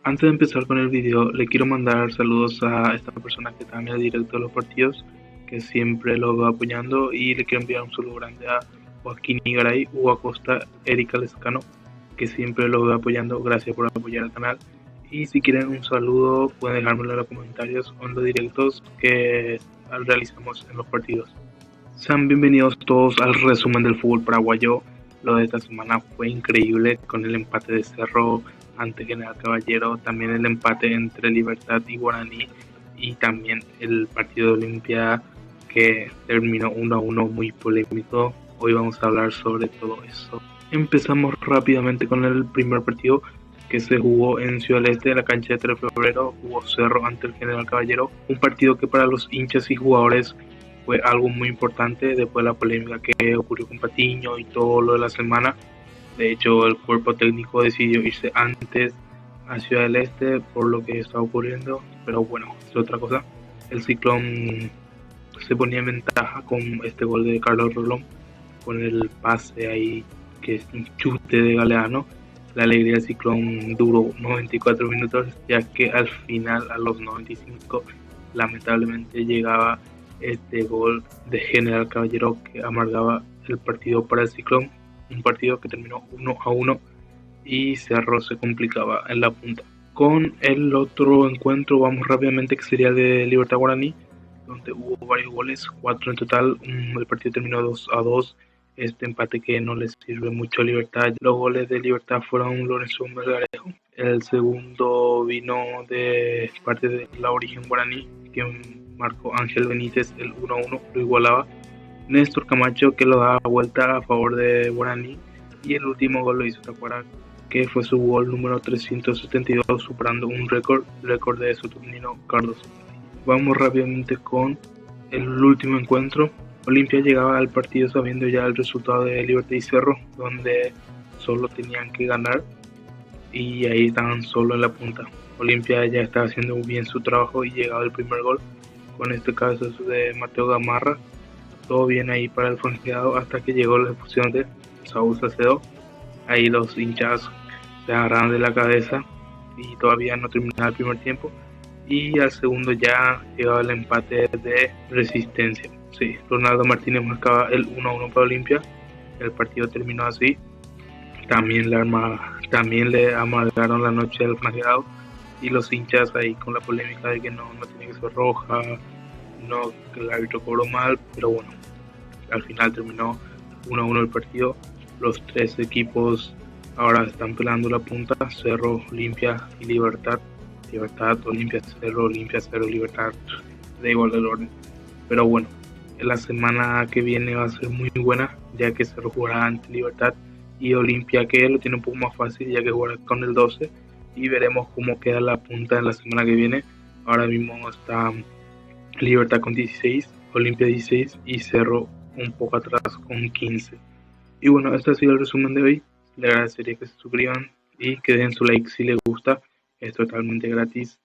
Antes de empezar con el video, le quiero mandar saludos a esta persona que está en el directo de los partidos, que siempre lo va apoyando, y le quiero enviar un saludo grande a Joaquín Igaray, Hugo Acosta, Erika Lescano, que siempre lo va apoyando. Gracias por apoyar el canal. Y si quieren un saludo, pueden dejármelo en los comentarios o en los directos que realizamos en los partidos. Sean bienvenidos todos al resumen del fútbol paraguayo. Lo de esta semana fue increíble con el empate de Cerro ante General Caballero, también el empate entre Libertad y Guaraní y también el partido de Olimpia que terminó 1-1 muy polémico. Hoy vamos a hablar sobre todo eso. Empezamos rápidamente con el primer partido que se jugó en Ciudad del Este, en la cancha de 3 de febrero. Jugó Cerro ante el General Caballero, un partido que para los hinchas y jugadores fue algo muy importante después de la polémica que ocurrió con Patiño y todo lo de la semana. De hecho, el cuerpo técnico decidió irse antes a Ciudad del Este por lo que estaba ocurriendo, pero bueno, es otra cosa. El Ciclón se ponía en ventaja con este gol de Carlos Rolón, con el pase ahí que es un chute de Galeano. La alegría del Ciclón duró 94 minutos, ya que al final, a los 95, lamentablemente llegaba este gol de General Caballero que amargaba el partido para el Ciclón, un partido que terminó 1-1 y Cerro se complicaba en la punta. Con el otro encuentro vamos rápidamente, que sería de Libertad Guaraní, donde hubo varios goles, 4 en total. El partido terminó 2-2, este empate que no les sirve mucho a Libertad. Los goles de Libertad fueron Lorenzo Melgarejo, el segundo vino de parte de la Origen Guaraní, que marcó Ángel Benítez, el 1-1 lo igualaba. Néstor Camacho, que lo daba vuelta a favor de Guaraní, y el último gol lo hizo Tacuara, que fue su gol número 372, superando un récord de Saturnino Carlos. Vamos rápidamente con el último encuentro. Olimpia llegaba al partido sabiendo ya el resultado de Libertad y Cerro, donde solo tenían que ganar y ahí estaban solo en la punta. Olimpia ya estaba haciendo bien su trabajo y llegaba el primer gol, con este caso de Mateo Gamarra. Todo bien ahí para el franqueado hasta que llegó la expulsión de Saúl Salcedo. Ahí los hinchas se agarraron de la cabeza y todavía no terminaba el primer tiempo, y al segundo ya llegaba el empate de Resistencia. Sí, Ronaldo Martínez marcaba el 1-1 para Olimpia. El partido terminó así. También le amargaron la noche al franqueado y los hinchas ahí con la polémica de que no tiene que ser roja, no, que el árbitro cobró mal, pero bueno, al final terminó 1-1 el partido. Los tres equipos ahora están peleando la punta: Cerro, Olimpia y Libertad. Olimpia, Cerro, Libertad, da igual el orden. Pero bueno, la semana que viene va a ser muy buena, ya que Cerro jugará ante Libertad y Olimpia, que lo tiene un poco más fácil ya que jugará con el 12, y veremos cómo queda la punta en la semana que viene. Ahora mismo está Libertad con 16, Olimpia 16 y Cerro un poco atrás con 15. Y bueno, este ha sido el resumen de hoy. Le agradecería que se suscriban y que den su like si les gusta. Es totalmente gratis.